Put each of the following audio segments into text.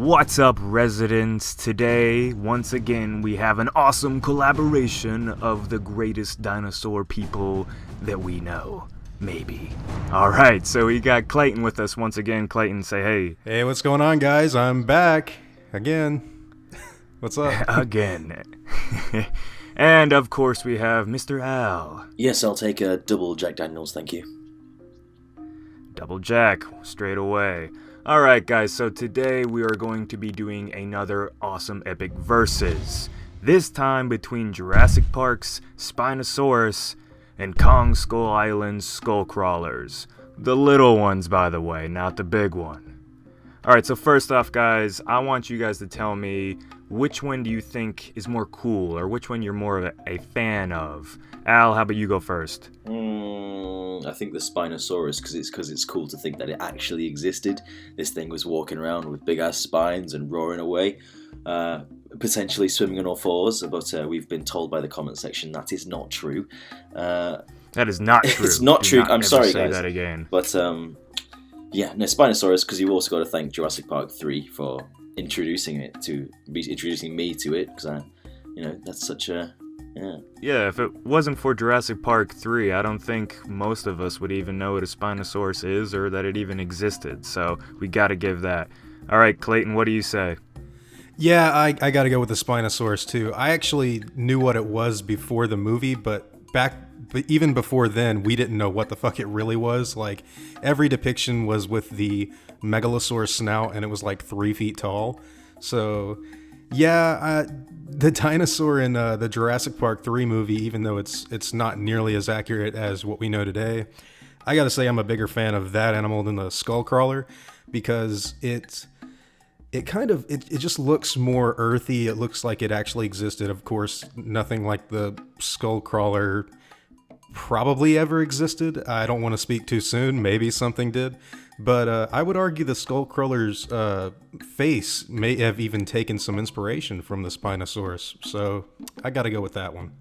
What's up, residents? Today, once again, we have an awesome collaboration of the greatest dinosaur people that we know. Maybe. Alright, so we got Klayton with us once again. Klayton, say hey. Hey, what's going on, guys? I'm back. Again. What's up? Again. And, of course, we have Mr. Al. Yes, I'll take a double Jack Daniels, thank you. Double Jack, straight away. Alright guys, so today we are going to be doing another awesome epic versus. This time between Jurassic Park's Spinosaurus and Kong Skull Island's Skullcrawlers. The little ones, by the way, not the big one. Alright, so first off guys, I want you guys to tell me which one do you think is more cool, or which one you're more of a fan of. Al, how about you go first? I think the Spinosaurus, because it's cool to think that it actually existed. This thing was walking around with big ass spines and roaring away, potentially swimming on all fours. But we've been told by the comment section that is not true. That is not true. It's not true. I'm sorry, say guys. That again. But yeah, no, Spinosaurus, because you've also got to thank Jurassic Park 3 for introducing me to it, because that's such a. Yeah, if it wasn't for Jurassic Park 3, I don't think most of us would even know what a Spinosaurus is or that it even existed, so we gotta give that. Alright, Klayton, what do you say? Yeah, I gotta go with the Spinosaurus too. I actually knew what it was before the movie, but even before then, we didn't know what the fuck it really was. Like, every depiction was with the megalosaurus snout, and it was like 3 feet tall. So, yeah, the dinosaur in the Jurassic Park 3 movie, even though it's not nearly as accurate as what we know today, I gotta say I'm a bigger fan of that animal than the Skullcrawler, because it just looks more earthy. It looks like it actually existed. Of course, nothing like the Skullcrawler probably ever existed. I don't want to speak too soon. Maybe something did. But I would argue the Skullcrawler's face may have even taken some inspiration from the Spinosaurus. So I got to go with that one.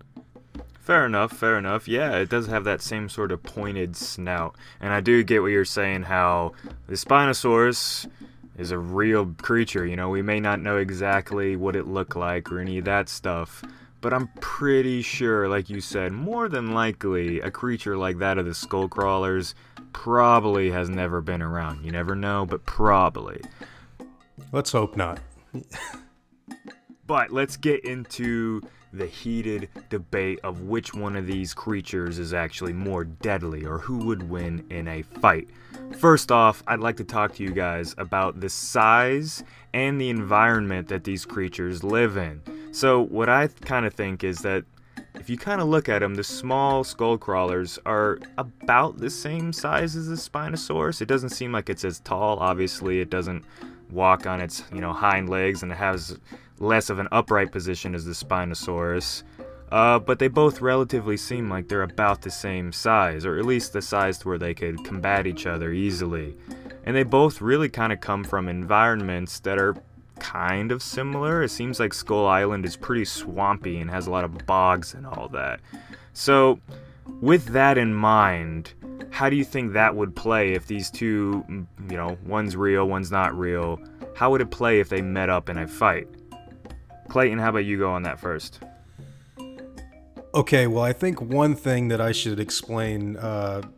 Fair enough. Yeah, it does have that same sort of pointed snout. And I do get what you're saying, how the Spinosaurus is a real creature. You know, we may not know exactly what it looked like or any of that stuff, but I'm pretty sure, like you said, more than likely, a creature like that of the Skullcrawlers probably has never been around. You never know, but probably. Let's hope not. But let's get into the heated debate of which one of these creatures is actually more deadly, or who would win in a fight. First off, I'd like to talk to you guys about the size and the environment that these creatures live in. So what I kind of think is that if you kind of look at them, the small Skullcrawlers are about the same size as the Spinosaurus. It doesn't seem like it's as tall. Obviously, it doesn't walk on its hind legs, and it has less of an upright position as the Spinosaurus. But they both relatively seem like they're about the same size, or at least the size to where they could combat each other easily. And they both really kind of come from environments that are kind of similar. It seems like Skull Island is pretty swampy and has a lot of bogs and all that. So, with that in mind, how do you think that would play if these two, one's real, one's not real? How would it play if they met up in a fight? Klayton, how about you go on that first? Okay, well, I think one thing that I should explain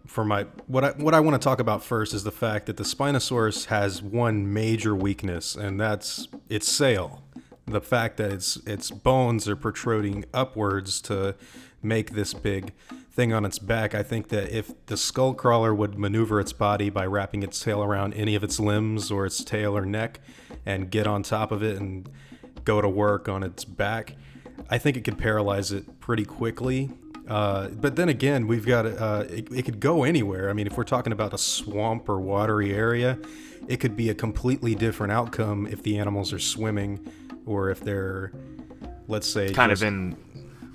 for what I want to talk about first is the fact that the Spinosaurus has one major weakness, and that's its sail. The fact that its bones are protruding upwards to make this big thing on its back. I think that if the Skullcrawler would maneuver its body by wrapping its tail around any of its limbs or its tail or neck and get on top of it and go to work on its back, I think it could paralyze it pretty quickly. But then again, we've got it could go anywhere. I mean, if we're talking about a swamp or watery area, it could be a completely different outcome if the animals are swimming, or if they're, let's say, kind of in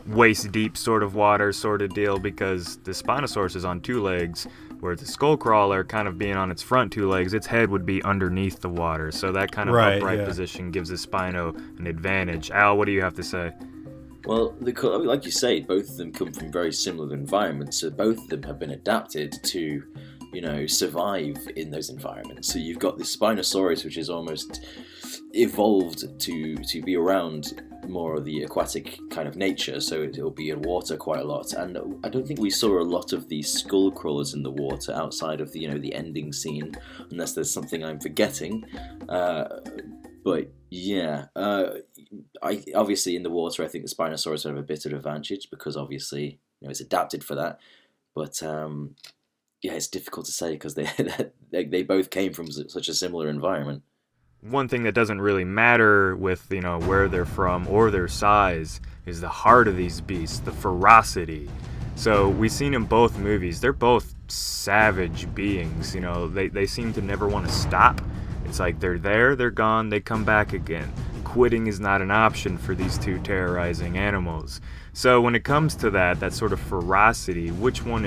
waist deep sort of water sort of deal, because the Spinosaurus is on 2 legs, where the Skullcrawler, kind of being on its front 2 legs, its head would be underneath the water. So that kind of upright position gives the Spino an advantage. Al, what do you have to say? Well, like you say, both of them come from very similar environments, so both of them have been adapted to survive in those environments. So you've got this Spinosaurus, which is almost evolved to be around more of the aquatic kind of nature, so it'll be in water quite a lot. And I don't think we saw a lot of the Skullcrawlers in the water outside of the the ending scene, unless there's something I'm forgetting. But yeah, I obviously in the water, I think the Spinosaurus have a bit of advantage because obviously it's adapted for that. But yeah, it's difficult to say because they both came from such a similar environment. One thing that doesn't really matter with where they're from or their size is the heart of these beasts, the ferocity. So we've seen in both movies, they're both savage beings. They seem to never want to stop. It's like they're there, they're gone, they come back again. Quitting is not an option for these two terrorizing animals. So when it comes to that sort of ferocity, which one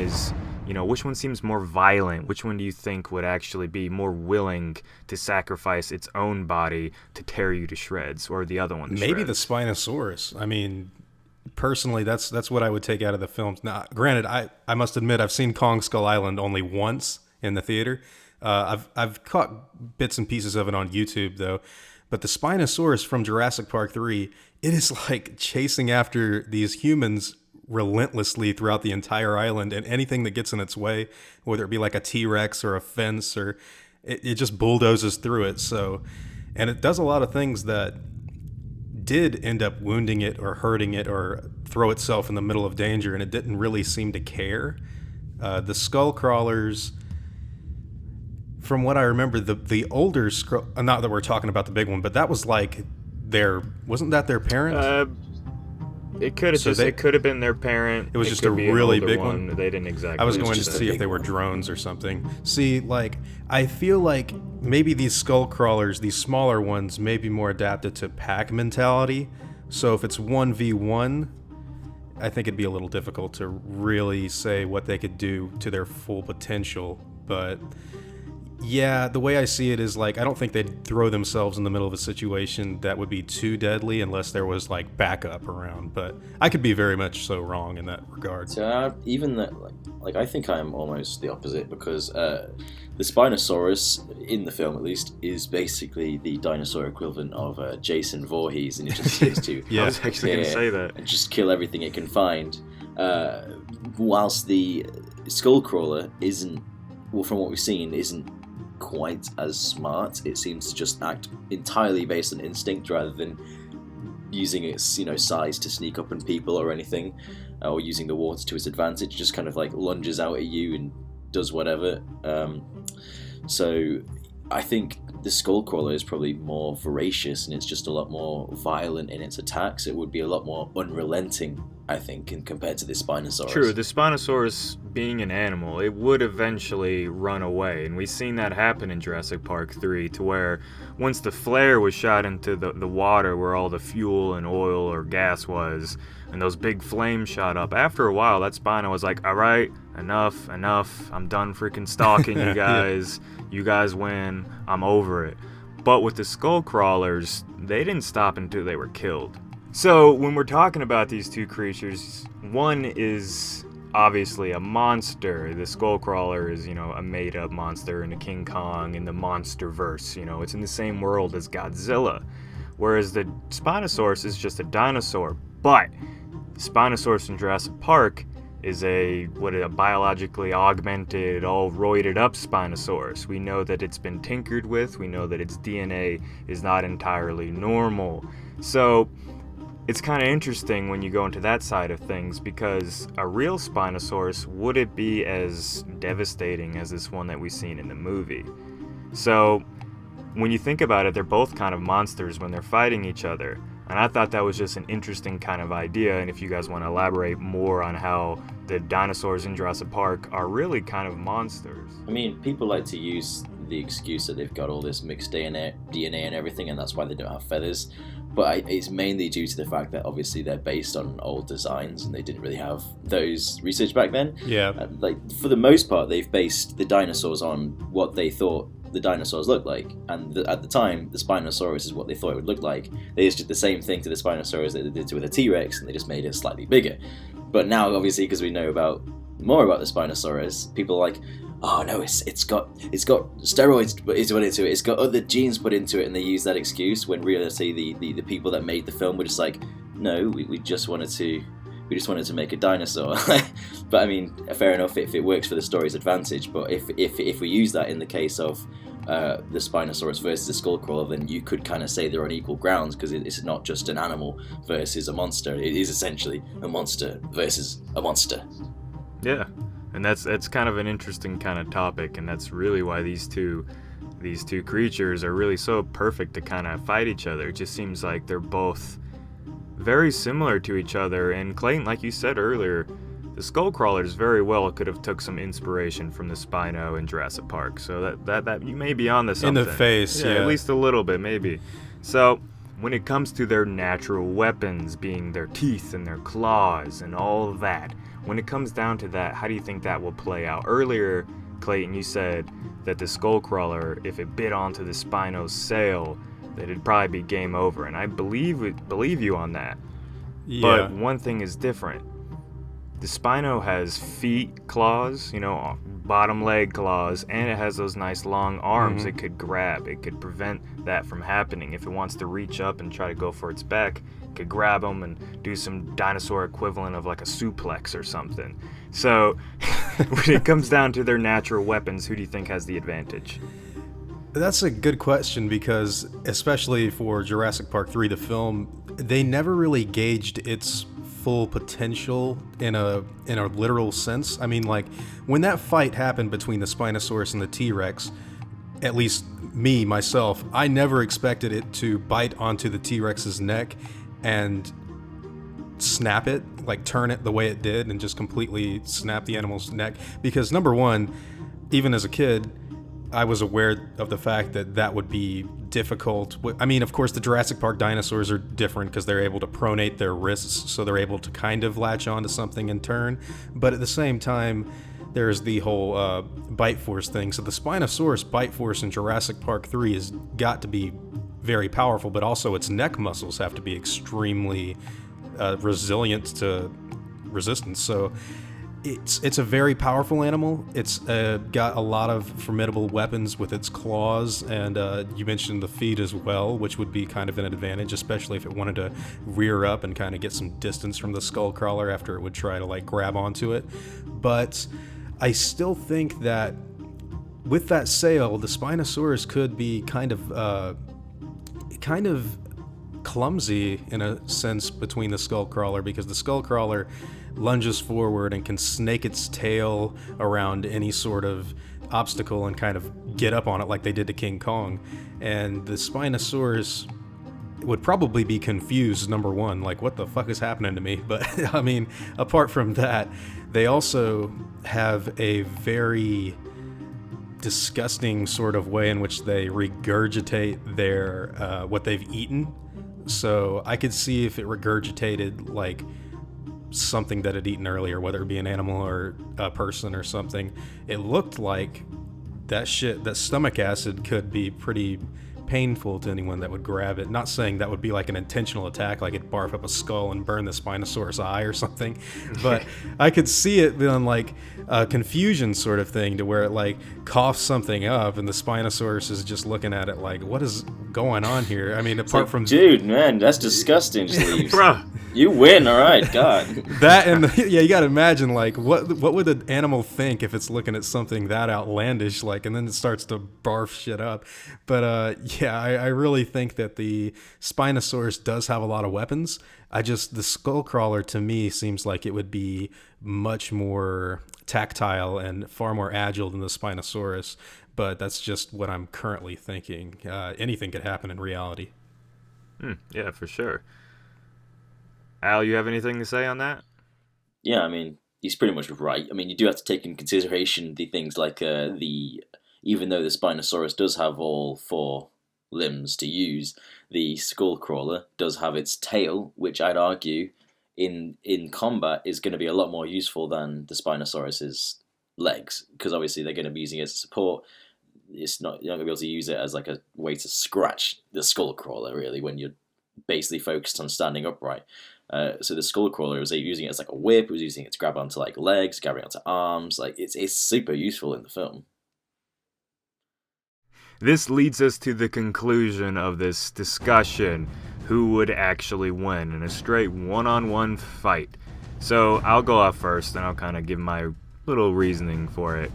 seems more violent? Which one do you think would actually be more willing to sacrifice its own body to tear you to shreds, or the other one to Maybe shreds? the Spinosaurus. I mean, personally, that's what I would take out of the films. Now, granted, I must admit I've seen Kong Skull Island only once in the theater. I've caught bits and pieces of it on YouTube though. But the Spinosaurus from Jurassic Park 3, it is like chasing after these humans relentlessly throughout the entire island, and anything that gets in its way, whether it be like a T-Rex or a fence, or it just bulldozes through it. So, and it does a lot of things that did end up wounding it or hurting it or throw itself in the middle of danger, and it didn't really seem to care. The Skullcrawlers, from what I remember, the older not that we're talking about the big one, but that was like wasn't that their parent? It could have it could have been their parent. It was just a really big one. They didn't exactly. I was going to see if they were drones or something. See, like, I feel like maybe these Skullcrawlers, these smaller ones, may be more adapted to pack mentality. So if it's 1v1, I think it'd be a little difficult to really say what they could do to their full potential. But yeah, the way I see it is like, I don't think they'd throw themselves in the middle of a situation that would be too deadly unless there was like backup around. But I could be very much so wrong in that regard. So even that, like I think I'm almost the opposite, because the Spinosaurus in the film, at least, is basically the dinosaur equivalent of Jason Voorhees, and it just seems to I was actually going to say that, and just kill everything it can find. Whilst the Skullcrawler isn't, well, from what we've seen, isn't quite as smart. It seems to just act entirely based on instinct rather than using its size to sneak up on people or anything, or using the water to its advantage. Just kind of like lunges out at you and does whatever. So I think the Skullcrawler is probably more voracious, and it's just a lot more violent in its attacks. It would be a lot more unrelenting, I think, compared to the Spinosaurus. True, the Spinosaurus, being an animal, it would eventually run away, and we've seen that happen in Jurassic Park 3, to where once the flare was shot into the water where all the fuel and oil or gas was, and those big flames shot up, after a while that Spino was like, alright, enough, I'm done freaking stalking you guys. You guys win, I'm over it. But with the Skullcrawlers, they didn't stop until they were killed. So when we're talking about these two creatures, one is obviously a monster. The Skullcrawler is, a made-up monster in a King Kong in the monsterverse. It's in the same world as Godzilla. Whereas the Spinosaurus is just a dinosaur. But Spinosaurus in Jurassic Park is a biologically augmented, all roided up Spinosaurus. We know that it's been tinkered with. We know that its DNA is not entirely normal. So it's kind of interesting when you go into that side of things, because a real Spinosaurus, would it be as devastating as this one that we've seen in the movie? So when you think about it, they're both kind of monsters when they're fighting each other. And I thought that was just an interesting kind of idea, and if you guys want to elaborate more on how the dinosaurs in Jurassic Park are really kind of monsters. I mean, people like to use the excuse that they've got all this mixed DNA and everything, and that's why they don't have feathers. But it's mainly due to the fact that obviously they're based on old designs, and they didn't really have those research back then. Yeah. For the most part, they've based the dinosaurs on what they thought the dinosaurs looked like, and at the time the Spinosaurus is what they thought it would look like. They just did the same thing to the Spinosaurus that they did with a T-Rex, and they just made it slightly bigger. But now, obviously, because we know more about the Spinosaurus, people are like, oh no, it's got steroids put into it. It's got other genes put into it, and they use that excuse when really the people that made the film were just like, no, we just wanted to make a dinosaur. But I mean, fair enough if it works for the story's advantage. But if we use that in the case of the Spinosaurus versus the Skullcrawler, then you could kind of say they're on equal grounds, because it's not just an animal versus a monster. It is essentially a monster versus a monster. Yeah, and that's kind of an interesting kind of topic, and that's really why these two creatures are really so perfect to kind of fight each other. It just seems like they're both very similar to each other. And Klayton, like you said earlier, the Skullcrawlers very well could have took some inspiration from the Spino in Jurassic Park. So that you may be on to something. In the face, yeah. At least a little bit, maybe. So when it comes to their natural weapons, being their teeth and their claws and all of that, when it comes down to that, how do you think that will play out? Earlier, Klayton, you said that the Skullcrawler, if it bit onto the Spino's sail, that it'd probably be game over, and I believe you on that. Yeah. But one thing is different. The Spino has feet, claws, bottom leg claws, and it has those nice long arms it could grab. It could prevent that from happening. If it wants to reach up and try to go for its back, it could grab them and do some dinosaur equivalent of like a suplex or something. So when it comes down to their natural weapons, who do you think has the advantage? That's a good question, because especially for Jurassic Park 3, the film, they never really gauged its full potential in a literal sense. I mean, like, when that fight happened between the Spinosaurus and the T-Rex, at least me, myself, I never expected it to bite onto the T-Rex's neck and snap it, like turn it the way it did and just completely snap the animal's neck. Because number one, even as a kid, I was aware of the fact that would be difficult. I mean, of course, the Jurassic Park dinosaurs are different because they're able to pronate their wrists, so they're able to kind of latch onto something and turn. But at the same time, there's the whole bite force thing. So the Spinosaurus bite force in Jurassic Park 3 has got to be very powerful, but also its neck muscles have to be extremely resilient to resistance. So it's a very powerful animal. It's got a lot of formidable weapons with its claws, and you mentioned the feet as well, which would be kind of an advantage, especially if it wanted to rear up and kind of get some distance from the Skullcrawler after it would try to like grab onto it. But I still think that with that sail, the Spinosaurus could be kind of clumsy in a sense between the Skullcrawler, because the Skullcrawler lunges forward and can snake its tail around any sort of obstacle and kind of get up on it like they did to King Kong. And the Spinosaurus would probably be confused, number one, like, what the fuck is happening to me? But I mean, apart from that, they also have a very disgusting sort of way in which they regurgitate their what they've eaten. So I could see if it regurgitated like something that had eaten earlier, whether it be an animal or a person or something. It looked like that stomach acid could be pretty painful to anyone that would grab it. Not saying that would be like an intentional attack, like it barf up a skull and burn the Spinosaurus eye or something, but I could see it being like a confusion sort of thing, to where it like coughs something up and the Spinosaurus is just looking at it like, what is going on here? I mean, apart from dude, man, that's disgusting. Just leaves. Bruh. You win, all right, God. That and yeah, you gotta imagine like what would an animal think if it's looking at something that outlandish, like, and then it starts to barf shit up. But yeah, I really think that the Spinosaurus does have a lot of weapons. The Skullcrawler to me seems like it would be much more tactile and far more agile than the Spinosaurus. But that's just what I'm currently thinking. Anything could happen in reality. Yeah, for sure. Al, you have anything to say on that? Yeah, I mean, he's pretty much right. I mean, you do have to take in consideration the things like even though the Spinosaurus does have all four limbs to use, the Skullcrawler does have its tail, which I'd argue in combat is going to be a lot more useful than the Spinosaurus's legs, because obviously they're going to be using it as support. You're not going to be able to use it as like a way to scratch the Skullcrawler, really, when you're basically focused on standing upright. So the Skullcrawler was using it as like a whip. It was using it to grab onto like legs, grabbing onto arms. Like it's super useful in the film. This leads us to the conclusion of this discussion. Who would actually win in a straight one-on-one fight? So I'll go off first, and I'll kind of give my little reasoning for it.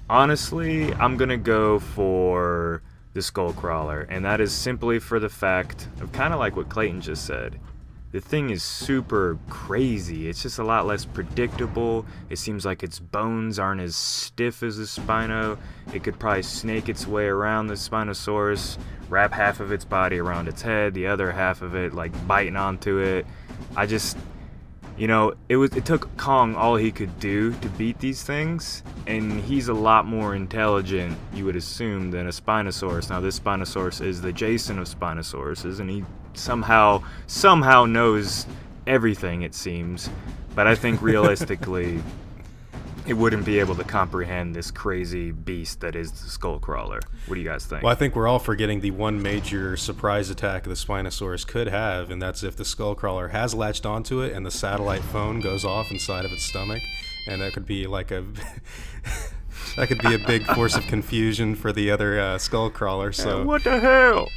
Honestly, I'm going to go for the Skullcrawler, and that is simply for the fact of kind of like what Klayton just said. The thing is super crazy. It's just a lot less predictable. It seems like its bones aren't as stiff as the Spino. It could probably snake its way around the Spinosaurus, wrap half of its body around its head, the other half of it like biting onto it. I just, it took Kong all he could do to beat these things, and he's a lot more intelligent, you would assume, than a Spinosaurus. Now, this Spinosaurus is the Jason of Spinosauruses, and he somehow knows everything, it seems. But I think realistically, it wouldn't be able to comprehend this crazy beast that is the Skullcrawler. What do you guys think? Well, I think we're all forgetting the one major surprise attack the Spinosaurus could have, and that's if the Skullcrawler has latched onto it and the satellite phone goes off inside of its stomach, and that could be like a that could be a big force of confusion for the other Skullcrawler. So what the hell?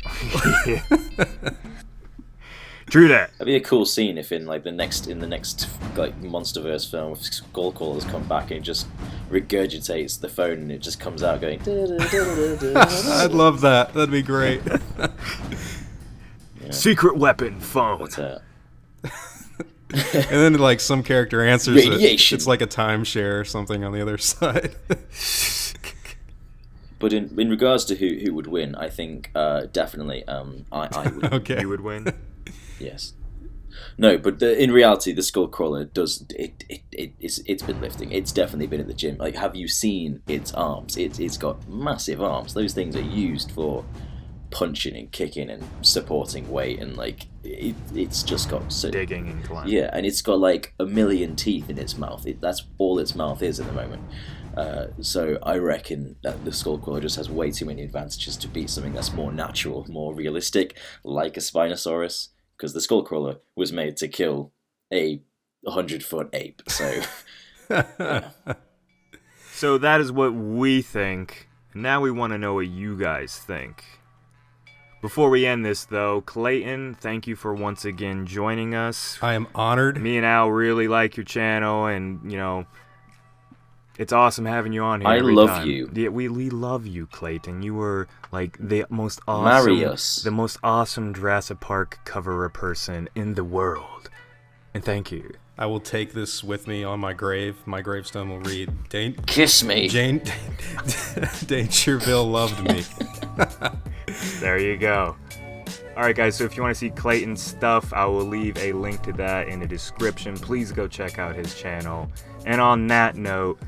True that. That'd be a cool scene if in the next like MonsterVerse film, if Skullcrawlers come back and it just regurgitates the phone and it just comes out going. I'd love that. That'd be great. Yeah. Secret weapon phone. But, And then like some character answers it. Radiation. It's like a timeshare or something on the other side. But in regards to who would win, I think definitely I would. Okay. You would win. Yes. No, but in reality, the Skullcrawler does it's been lifting. It's definitely been in the gym. Like, have you seen its arms? It's got massive arms. Those things are used for punching and kicking and supporting weight, and like it's just got so Digging and climbing. yeah, and it's got like 1 million teeth in its mouth. That's all its mouth is at the moment. So I reckon that the Skullcrawler just has way too many advantages to beat something that's more natural, more realistic, like a Spinosaurus. Because the Skullcrawler was made to kill a 100-foot ape. So, yeah. So that is what we think. Now we want to know what you guys think. Before we end this, though, Klayton, thank you for once again joining us. I am honored. Me and Al really like your channel, and, it's awesome having you on here. I every love time. you. Yeah, we love you, Klayton. You were like the most Marry us. awesome Jurassic Park coverer person in the world. And thank you. I will take this with me on my grave. My gravestone will read, Kiss me. DangerVille loved me. There you go. Alright guys, so if you want to see Klayton's stuff, I will leave a link to that in the description. Please go check out his channel. And on that note,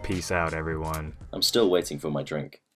peace out, everyone. I'm still waiting for my drink.